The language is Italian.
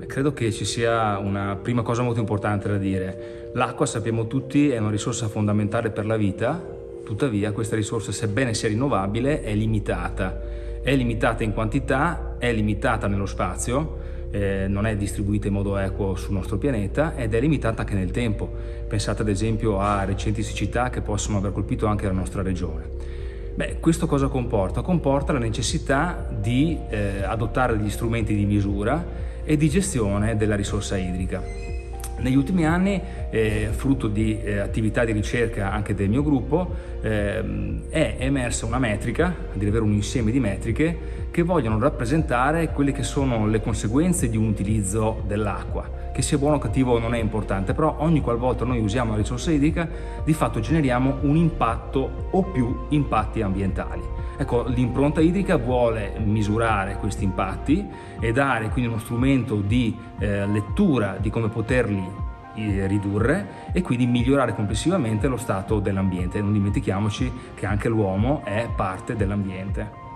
Credo che ci sia una prima cosa molto importante da dire. L'acqua, sappiamo tutti, è una risorsa fondamentale per la vita, tuttavia questa risorsa, sebbene sia rinnovabile, è limitata. È limitata in quantità, è limitata nello spazio, non è distribuita in modo equo sul nostro pianeta ed è limitata anche nel tempo. Pensate ad esempio a recenti siccità che possono aver colpito anche la nostra regione. Questo cosa comporta? Comporta la necessità di adottare degli strumenti di misura e di gestione della risorsa idrica. Negli ultimi anni, frutto di attività di ricerca anche del mio gruppo, è emersa una metrica, a dire vero un insieme di metriche, che vogliono rappresentare quelle che sono le conseguenze di un utilizzo dell'acqua. Che sia buono o cattivo non è importante, però ogni qualvolta noi usiamo la risorsa idrica, di fatto generiamo un impatto o più impatti ambientali. Ecco, l'impronta idrica vuole misurare questi impatti e dare quindi uno strumento di lettura di come poterli ridurre e quindi migliorare complessivamente lo stato dell'ambiente. Non dimentichiamoci che anche l'uomo è parte dell'ambiente.